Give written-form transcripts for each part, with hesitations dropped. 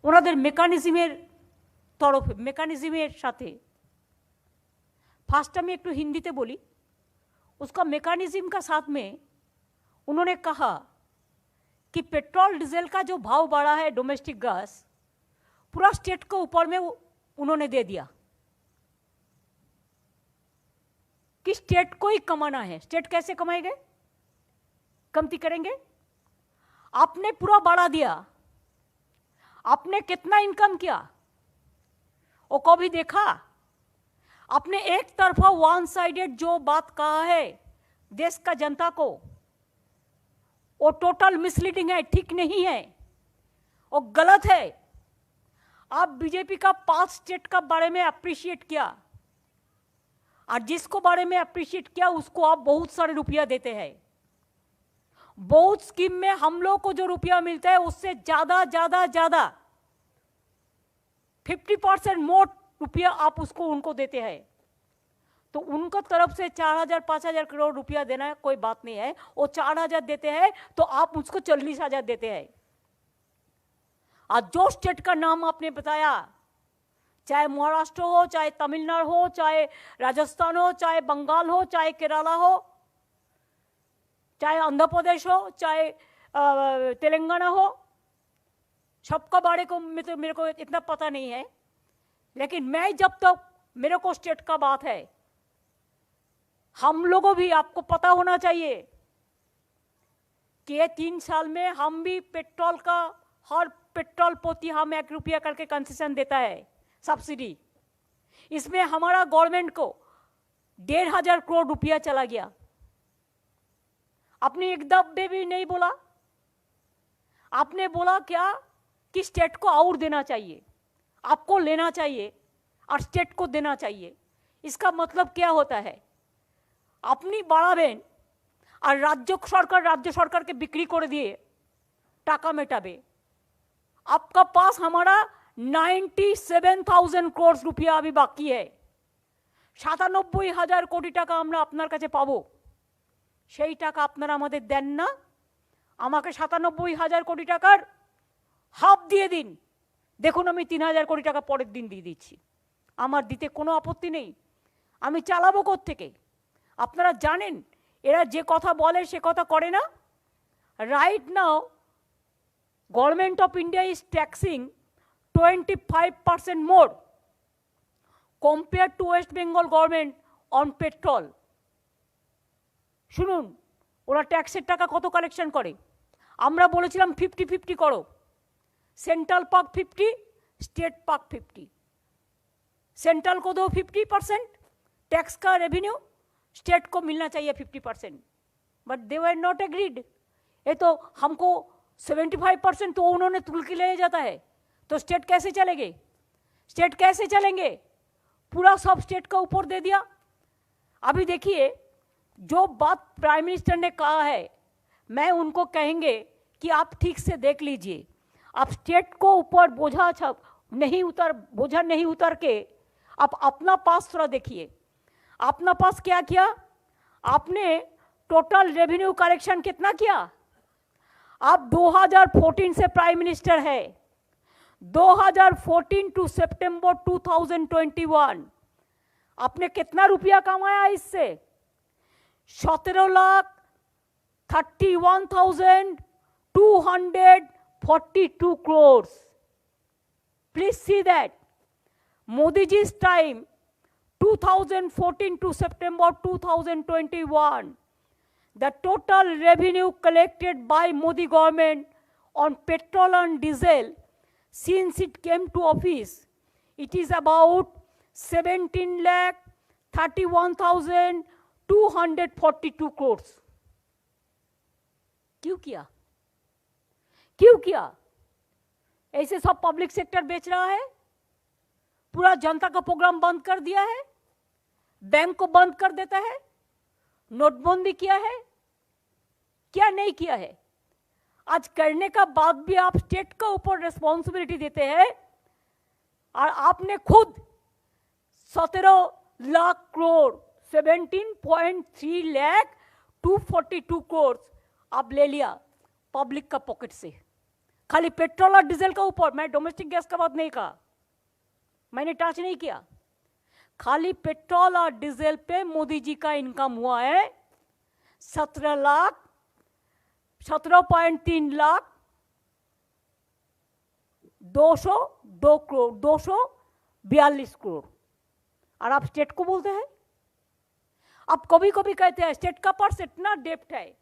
ওনাদের মেকানিজমের সাথে फास्ट में एक हिंदी ते बोली, उसका मेकानिज्म का साथ में उन्होंने कहा कि पेट्रोल डीजल का जो भाव बढ़ा है, डोमेस्टिक गैस पूरा स्टेट को ऊपर में उन्होंने दे दिया कि स्टेट को ही कमाना है। स्टेट कैसे कमाएंगे? कमती करेंगे? आपने पूरा बढ़ा दिया। आपने कितना इनकम किया वो कभी देखा? आपने एक तरफा वन साइडेड जो बात कहा है देश का जनता को, वो टोटल मिसलीडिंग है, ठीक नहीं है, वो गलत है। आप बीजेपी का 5 स्टेट का बारे में अप्रिशिएट किया और जिसको बारे में अप्रिशिएट किया उसको आप बहुत सारे रुपया देते हैं। बहुत स्कीम में हम लोग को जो रुपया मिलता है उससे ज्यादा 50% मोर रुपया आप उसको उनको देते हैं। तो उनको तरफ से 4,000-5,000 करोड़ रुपया देना कोई बात नहीं है। वो 4,000 देते हैं तो आप उसको 40,000 देते हैं। आज जो स्टेट का नाम आपने बताया, चाहे महाराष्ट्र हो, चाहे तमिलनाडु हो, चाहे राजस्थान हो, चाहे बंगाल हो, चाहे केरला हो, चाहे आंध्र प्रदेश हो, चाहे तेलंगाना हो, सबका बारे को मेरे को इतना पता नहीं है। लेकिन मैं जब तक मेरे को स्टेट का बात है, हम लोगों भी आपको पता होना चाहिए कि ये 3 साल में हम भी पेट्रोल का हर पेट्रोल पोती हम 1 रुपया करके कंसेशन देता है, सब्सिडी। इसमें हमारा गवर्नमेंट को 1,500 करोड़ रुपया चला गया। आपने एक दब्बे भी नहीं बोला। आपने बोला क्या कि स्टेट को और देना चाहिए, आपको लेना चाहिए और स्टेट को देना चाहिए। इसका मतलब क्या होता है? अपनी बड़ा बहन और राज्य सरकार के बिक्री कर दिए टाका मेटाबे। आपका पास हमारा 97,000 करोड़ रुपया अभी बाकी है। 97,000 कोटी टाका আমরা আপনার কাছে পাবো। সেই টাকা আপনারা আমাদের দেন না। আমাকে 97,000 কোটি টাকার হাফ দিয়ে দিন। দেখুন আমি 3,000 কোটি টাকা পরের দিন দিয়ে দিচ্ছি। আমার দিতে কোনো আপত্তি নেই। আমি চালাবো কোত্থেকে? আপনারা জানেন এরা যে কথা বলে সে কথা করে না। Right now government of India is taxing 25% more compare to West Bengal government on petrol. শুনুন ওরা ট্যাক্সের টাকা কত কালেকশন করে। আমরা বলেছিলাম 50-50 করো। सेंट्रल पाक 50, स्टेट पाक 50। सेंट्रल को दो 50% टैक्स का रेवेन्यू, स्टेट को मिलना चाहिए 50%। But they were not agreed. ये तो हमको 75% तो उन्होंने तुल के ले जाता है। तो स्टेट कैसे चलेंगे? स्टेट कैसे चलेंगे? पूरा सब स्टेट का ऊपर दे दिया। अभी देखिए जो बात प्राइम मिनिस्टर ने कहा है, मैं उनको कहेंगे कि आप ठीक से देख लीजिए। आप स्टेट को ऊपर बोझा नहीं उतर के आप अपना पास थोड़ा देखिए। अपना पास क्या किया आपने? टोटल रेवेन्यू कलेक्शन कितना किया? आप 2014 से प्राइम मिनिस्टर है। 2014 टू सितंबर 2021 आपने कितना रुपया कमाया इससे? 17,31,242 crores. Please see that. Modi ji's time 2014 to September 2021, the total revenue collected by Modi government on petrol and diesel since it came to office, it is about 17,31,242 crores. क्यों किया? क्यों किया? ऐसे सब पब्लिक सेक्टर बेच रहा है, पूरा जनता का प्रोग्राम बंद कर दिया है, बैंक को बंद कर देता है, नोटबंदी किया है, क्या नहीं किया है? आज करने का बाद भी आप स्टेट का ऊपर रिस्पॉन्सिबिलिटी देते हैं और आपने खुद 17 लाख करोड़ 17.3 लाख 242 करोड़ आप ले लिया पब्लिक का पॉकेट से। खाली पेट्रोल और डीजल का ऊपर, मैं डोमेस्टिक गैस का बात नहीं कहा, मैंने टच नहीं किया। खाली पेट्रोल और डीजल पे मोदी जी का इनकम हुआ है 17.3 लाख 202 करोड़ 242 करोड़। और आप स्टेट को बोलते हैं, आप कभी कभी कहते हैं स्टेट का पास इतना डेप्ट है।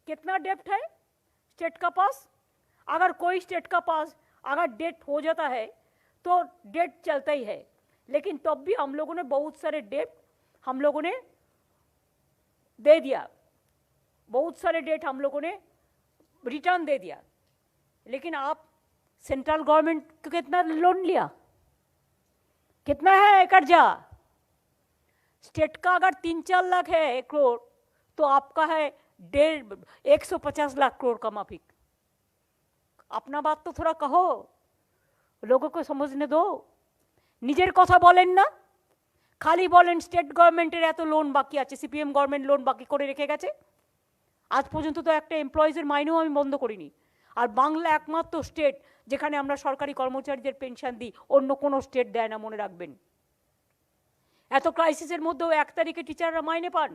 कितना डेप्ट है स्टेट का पास? अगर कोई स्टेट का पास अगर डेट हो जाता है तो डेट चलता ही है, लेकिन तब भी हम लोगों ने बहुत सारे डेट हम लोगों ने दे दिया, बहुत सारे डेट हम लोगों ने रिटर्न दे दिया। लेकिन आप सेंट्रल गवर्नमेंट को कितना लोन लिया, कितना है कर्जा? स्टेट का अगर 3-4 लाख है करोड़ तो आपका है 150 लाख करोड़ का माफिक। अपना बात तो थोड़ा कहो, लोगों को समझने दो। निजेर कथा बोलें ना, खाली बोलें स्टेट गवर्नमेंटेर एत लोन बाकी आछे, सीपीएम गवर्नमेंट लोन बाकी करे रेखे गेछे। आज पर्यन्त तो एक एमप्लयिजের माइनेও आमि बंद करिনি। और बांगला एकमात्र स्टेट जेखाने आमरा सरकारी कर्मचारीদের पेनशन दिই, अन्य कोनो स्टेट देয় ना, मने राखबेन। एत क्राइसिसের মধ্যেও 1 তারিখে টিচাররা মাইনে পান,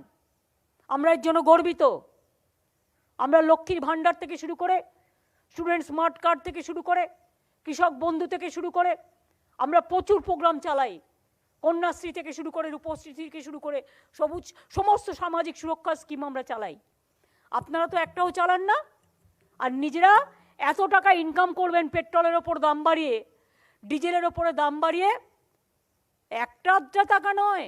আমরা এর জন্য গর্বিত। আমরা লক্ষ্মীর ভান্ডার থেকে শুরু করে, স্টুডেন্ট স্মার্ট কার্ড থেকে শুরু করে, কৃষক বন্ধু থেকে শুরু করে আমরা প্রচুর প্রোগ্রাম চালাই। কন্যাশ্রী থেকে শুরু করে, রূপশ্রী থেকে শুরু করে সবুজ সমস্ত সামাজিক সুরক্ষা স্কিম আমরা চালাই। আপনারা তো একটাও চালান না। আর নিজেরা এত টাকা ইনকাম করবেন পেট্রোলের ওপর দাম বাড়িয়ে, ডিজেলের ওপরে দাম বাড়িয়ে, একটা আধটা টাকা নয়,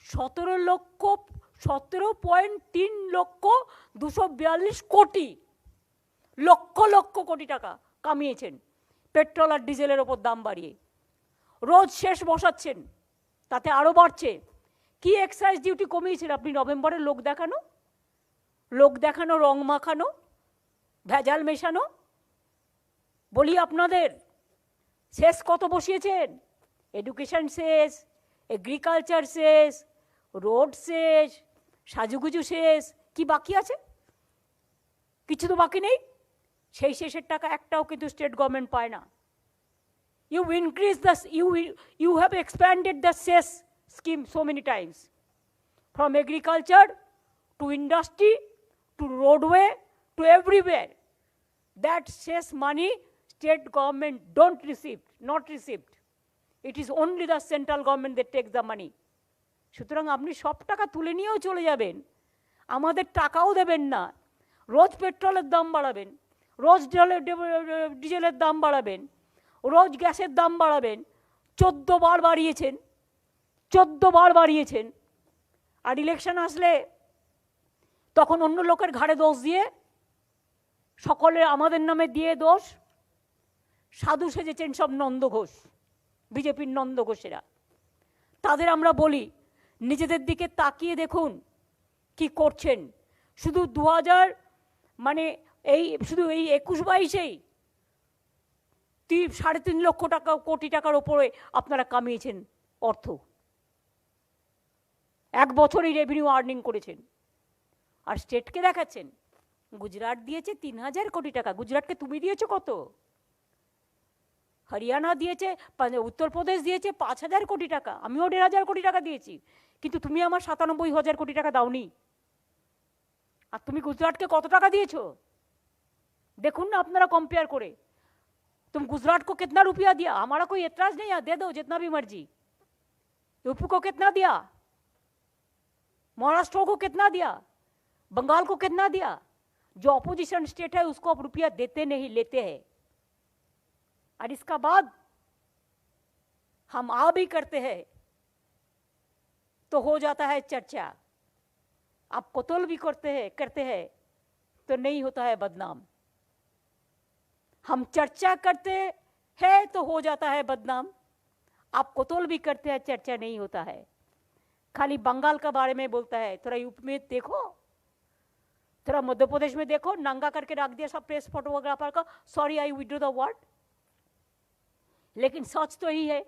17.3 লক্ষ 242 কোটি, লক্ষ লক্ষ কোটি টাকা কামিয়েছেন পেট্রোল আর ডিজেলের ওপর দাম বাড়িয়ে। রোজ শেষ বসাচ্ছেন, তাতে আরও বাড়ছে। কি এক্সাইজ ডিউটি কমিয়েছেন আপনি নভেম্বরে? লোক দেখানো, লোক দেখানো, রং মাখানো, ভেজাল মেশানো। বলি আপনাদের শেষ কত বসিয়েছেন? এডুকেশন শেষ, এগ্রিকালচার শেষ, রোড শেষ, সাজুগুজু শেষ, কি বাকি আছে? কিছু তো বাকি নেই। সেই শেষের টাকা একটাও কিন্তু স্টেট গভর্নমেন্ট পায় না। You increase the, you have expanded the cess scheme so many times, from agriculture to industry to roadway to everywhere. That cess money state government don't receive, not received. It is only the central government that takes the money. সুতরাং আপনি সব টাকা তুলে নিয়েও চলে যাবেন, আমাদের টাকাও দেবেন না। রোজ পেট্রোলের দাম বাড়াবেন, রোজ ডিজেলের দাম বাড়াবেন, রোজ গ্যাসের দাম বাড়াবেন। 14 বার বাড়িয়েছেন, 14 বার বাড়িয়েছেন। আর ইলেকশন আসলে তখন অন্য লোকের ঘাড়ে দোষ দিয়ে, সকলের আমাদের নামে দিয়ে দোষ। সাধু সেজেছেন সব নন্দ ঘোষ, বিজেপির নন্দ ঘোষেরা। তাদের আমরা বলি নিজেদের দিকে তাকিয়ে দেখুন কি করছেন। শুধু 2000 মানে এই শুধু এই 21-22-এই 3.5 লক্ষ টাকা কোটি টাকার ওপরে আপনারা কামিয়েছেন অর্থ। এক বছরই রেভিনিউ আর্নিং করেছেন। আর স্টেটকে দেখাচ্ছেন গুজরাট দিয়েছে 3000 কোটি টাকা। গুজরাটকে তুমি দিয়েছো কত? হরিয়ানা দিয়েছে, উত্তরপ্রদেশ দিয়েছে 5000 কোটি টাকা, আমিও 1500 কোটি টাকা দিয়েছি, কিন্তু তুমি আমার 97,000 কোটি টাকা দাওনি। আর তুমি গুজরাটকে কত টাকা দিয়েছো দেখুন না আপনারা कंपेयर করে। तुम गुजरात को कितना रुपया दिया? हमारा कोई एतराज नहीं है, दे दो जितना भी मर्जी। यूपी को कितना दिया? महाराष्ट्र को कितना दिया? बंगाल को कितना दिया? जो अपोजिशन स्टेट है उसको आप रुपया देते नहीं, लेते हैं। और इसका बाद हम आ भी करते हैं तो हो जाता है चर्चा। आप कोतल भी करते हैं तो नहीं होता है बदनाम। हम चर्चा करते हैं तो हो जाता है बदनाम। आप कोतल भी करते हैं, चर्चा नहीं होता है। खाली बंगाल का बारे में बोलता है, थोड़ा यूपी में देखो, थोड़ा मध्य प्रदेश में देखो, नंगा करके रख दिया सब प्रेस फोटोग्राफर का, sorry I withdraw the word. लेकिन सच तो ही है,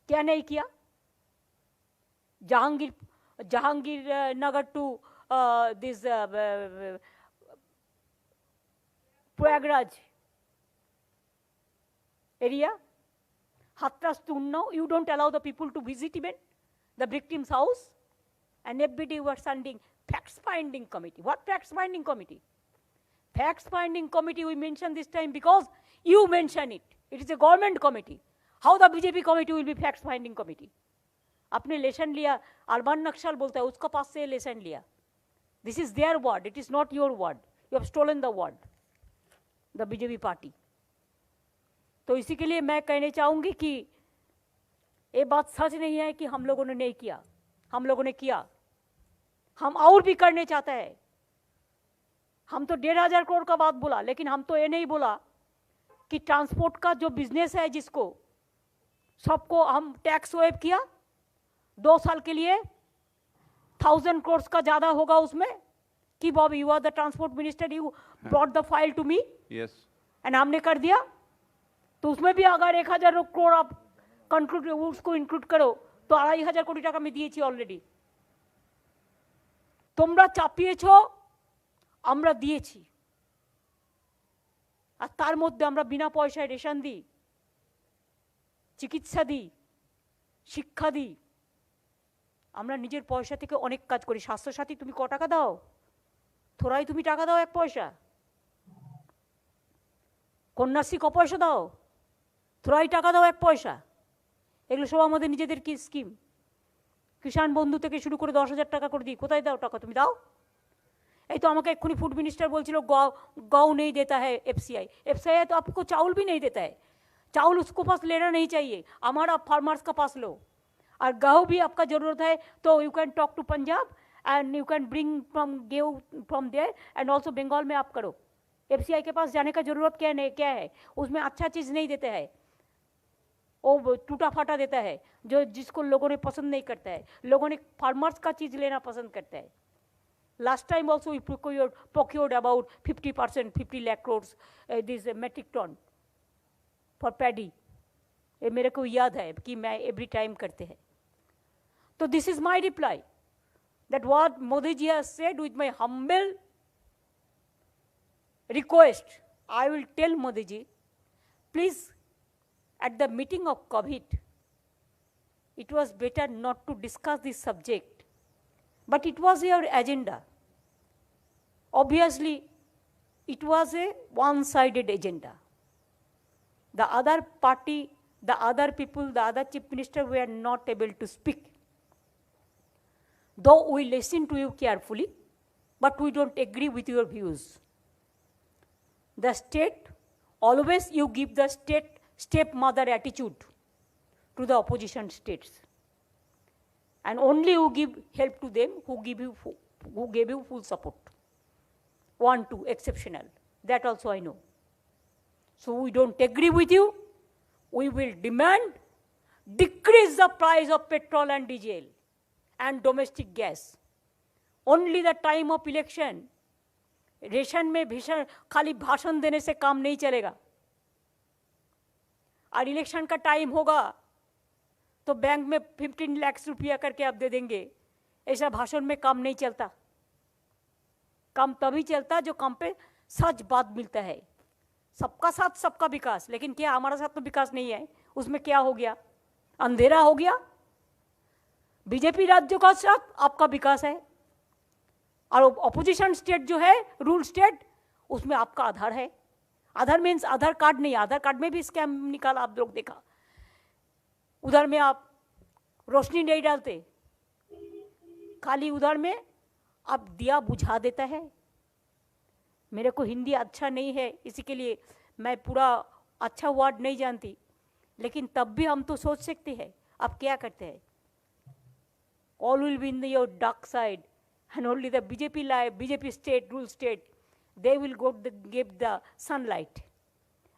क्या नहीं किया? Jahangir Nagar to this Prayagraj area, Hathras to Unnao, you don't allow the people to visit even the victim's house, and every day you are sending facts-finding committee. What facts-finding committee? Facts-finding committee we mention this time because you mention it. It is a government committee. How the BJP committee will be facts-finding committee? आपने lesson लिया, urban नक्सल बोलता है, उसका पास से lesson लिया. This is their word, it is not your word. You have stolen the word, the BJP party. तो इसी के लिए मैं कहने चाहूंगी कि ये बात सच नहीं है कि हम लोगों ने नहीं किया. हम लोगों ने किया, हम और भी करने चाहते हैं. हम तो 1,500 करोड़ का बात बोला, लेकिन हम तो ये नहीं बोला कि ट्रांसपोर्ट का जो बिजनेस है जिसको सबको हम टैक्स वेव किया 2 साल के लिए 1,000 करोड़ का ज्यादा होगा उसमें कि Bob you are the transport minister, you brought the file to me, yes, and हमने कर दिया. तो उसमें भी अगर 1,000 करोड़ आप कंक्लूड उसको इंक्लूड करो तो 2,500 কোটি টাকা আমি দিয়েছি অলরেডি. তোমরা চাপিয়েছো, আমরা দিয়েছি, আর তার মধ্যে আমরা বিনা পয়সায় রেশন দিই, চিকিৎসা দিই, শিক্ষা দিই. আমরা নিজের পয়সা থেকে অনেক কাজ করি. স্বাস্থ্যসাথী তুমি ক টাকা দাও? থোড়াই তুমি টাকা দাও 1 পয়সা. কন্যাশ্রী ক পয়সা দাও? থোড়াই টাকা দাও 1 পয়সা. এগুলো সব আমাদের নিজেদের কি স্কিম. কিষাণ বন্ধু থেকে শুরু করে 10,000 টাকা করে দিই. কোথায় দাও টাকা? তুমি দাও. এই তো আমাকে এক্ষুনি ফুড मिनिस्टर বলছিল गौ नहीं देता है एफसीआई. एफसीआई तो आपको चावल भी नहीं देता है. चावल उसको पास लेना नहीं चाहिए, हमारा फार्मर्स का पास लो. और गेहूँ भी आपका जरूरत है तो you can talk to Punjab and you can bring from गेहूँ from there, and also Bengal में आप करो. एफसीआई के पास जाने का जरूरत क्या है? उसमें अच्छा चीज़ नहीं देता है, वो टूटा फाटा देता है जो जिसको लोगों ने पसंद नहीं करता है. लोगों ने फार्मर्स का चीज़ लेना पसंद करता है. Last time also we procured about 50%, 50 lakh crores this metric ton for paddy. ये मेरे को याद है कि मैं every time करते हैं. तो this is my reply that what Modi ji has said with my humble request. I will tell Modi ji, please, at the meeting of COVID, it was better not to discuss this subject, but it was your agenda. Obviously, it was a one-sided agenda. The other party, the other people, the other chief minister were not able to speak. Though we listen to you carefully, but we don't agree with your views. The state, always you give the state stepmother attitude to the opposition states. And only you give help to them who gave you full support. 1, 2, exceptional. That also I know. So we don't agree with you. We will demand decrease the price of petrol and diesel and domestic gas. Only the time of election. Ration में भीषण खाली भाषण देने से काम नहीं चलेगा. और इलेक्शन का टाइम होगा तो बैंक में 15 लाख रुपया करके आप दे देंगे. ऐसा भाषण में काम नहीं चलता. काम तभी चलता जो काम पे सच बात मिलता है. सबका साथ सबका विकास, लेकिन क्या हमारा साथ तो विकास नहीं है. उसमें क्या हो गया? अंधेरा हो गया. बीजेपी राज्यों का साथ आपका विकास है और ऑपोजिशन स्टेट जो है रूल स्टेट, उसमें आपका आधार है. आधार मीन्स आधार कार्ड नहीं, आधार कार्ड में भी स्कैम निकाला आप लोग देखा. उधर में आप रोशनी नहीं डालते, खाली उधर में आप दिया बुझा देता है. मेरे को हिंदी अच्छा नहीं है, इसी के लिए मैं पूरा अच्छा वर्ड नहीं जानती, लेकिन तब भी हम तो सोच सकते हैं. आप क्या करते हैं? All will be in your dark side and only the BJP state, rule state, they will give the sunlight.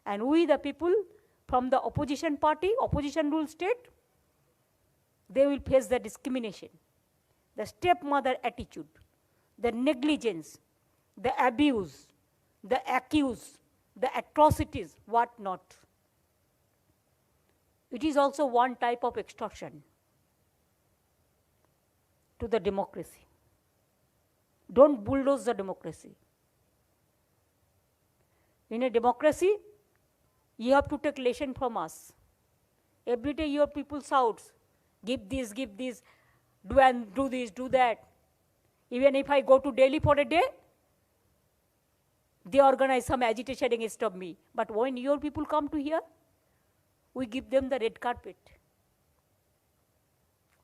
And we the people from the opposition party, opposition rule state, they will face the discrimination, the stepmother attitude, the negligence, the abuse, the accuse, the atrocities, what not. It is also one type of extortion to the democracy. Don't bulldoze the democracy. In a democracy, you have to take lesson from us. Every day your people shouts, give this, do and do this, do that. Even if I go to Delhi for a day, they organize some agitation against of me. But when your people come to here, we give them the red carpet.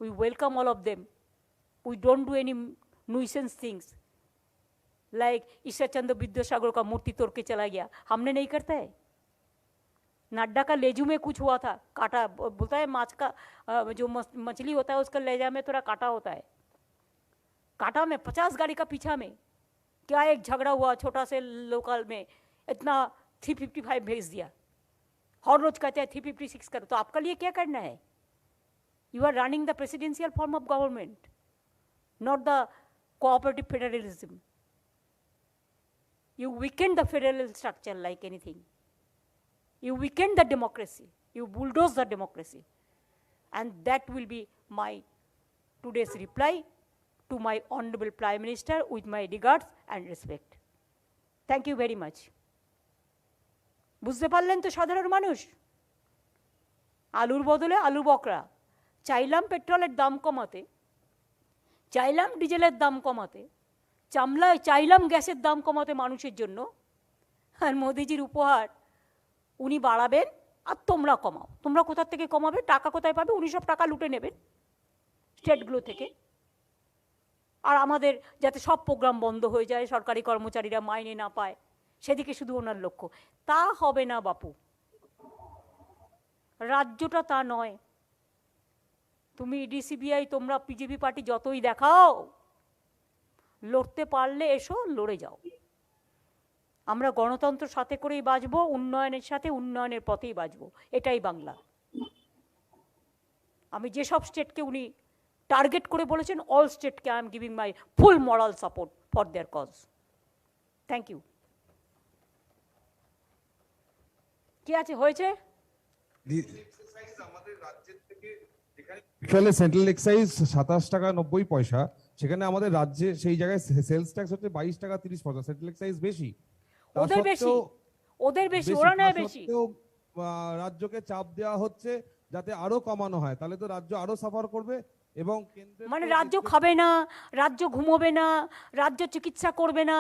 We welcome all of them. We don't do any nuisance things. Like Ishwar Chandra Vidyasagar का मूर्ति तोड़ के चला गया, हमने नहीं करता है. नड्डा का लेजू में कुछ हुआ था, काटा, बोलता है माछ का जो मछली होता है उसका लेजा में थोड़ा काटा होता है. काटा में 50 गाड़ी का पीछा में क्या एक झगड़ा हुआ छोटा से लोकल में, इतना 355 भेज दिया. हर रोज कहते हैं 356 करो. तो आपका लिए क्या करना है? You are running the presidential form of government, not the cooperative federalism. You weaken the federal structure like anything. You weaken the democracy. You bulldoze the democracy. And that will be my today's reply to my Honorable Prime Minister with my regards and respect. Thank you very much. বুঝতে পারলেন তো সাধারণ মানুষ? আলুর বদলে আলু বকরা. চাইলাম পেট্রোলের দাম কমাতে, চাইলাম ডিজেলের দাম কমাতে, চাইলাম গ্যাসের দাম কমাতে মানুষের জন্য, আর মোদিজির উপহার উনি বাড়াবেন আর তোমরা কমাও. তোমরা কোথা থেকে কমাবে? টাকা কোথায় পাবে? উনি সব টাকা লুটে নেবেন স্টেটগুলো থেকে, আর আমাদের যাতে সব প্রোগ্রাম বন্ধ হয়ে যায়, সরকারি কর্মচারীরা মাইনে না পায়, সেদিকে শুধু ওনার লক্ষ্য. তা হবে না বাপু, রাজ্যটা তা নয়. তুমি ইডি সিবিআই তোমরা বিজেপি পার্টি যতই দেখাও, লড়তে পারলে এসো, লড়ে যাও. আমরা গণতন্ত্র সাথে করেই বাঁচবো, উন্নয়নের সাথে, উন্নয়নের পথেই বাঁচবো. এটাই বাংলা. আমি যেসব স্টেটকে উনি টার্গেট করে বলেছেন, অল স্টেটকে I am giving my full moral support for their cause. Thank you. কি আছে হয়েছে? সেন্ট্রাল এক্সাইজ 27 টাকা 90 পয়সা, সেখানে আমাদের রাজ্যে সেই জায়গায় সেলস ট্যাক্স হচ্ছে 22 টাকা 30 পয়সা. সেন্ট্রাল এক্সাইজ বেশি, ওদের বেশি, ওদের বেশি, ওরা নেয় বেশি. রাজ্যকে চাপ দেওয়া হচ্ছে যাতে আরো কমানো হয়, তাহলে তো রাজ্য আরো সাফার করবে. এবং মানে রাজ্য খাবে না, রাজ্য ঘুমোবে না, রাজ্য চিকিৎসা করবে না.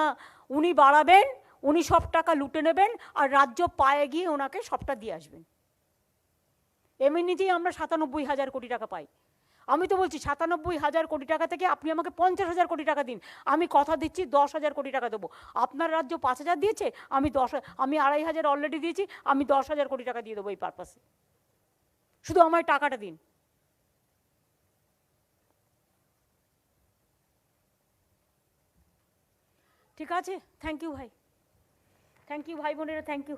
উনি বাড়াবেন, উনি সব টাকা লুটে নেবেন, আর রাজ্য পায়ে গিয়ে ওনাকে সবটা দিয়ে আসবেন. এমনিতেই আমরা 97,000 কোটি টাকা পাই. আমি তো বলছি 97,000 কোটি টাকা থেকে আপনি আমাকে 50,000 কোটি টাকা দিন, আমি কথা দিচ্ছি 10,000 কোটি টাকা দেবো. আপনার রাজ্য 5,000 দিয়েছে, আমি 2,500 অলরেডি দিয়েছি, আমি 10,000 কোটি টাকা দিয়ে দেবো এই পারপাসে. শুধু আমায় টাকাটা দিন. ঠিক আছে? থ্যাংক ইউ ভাই, থ্যাংক ইউ ভাই বোনেরা, থ্যাংক ইউ.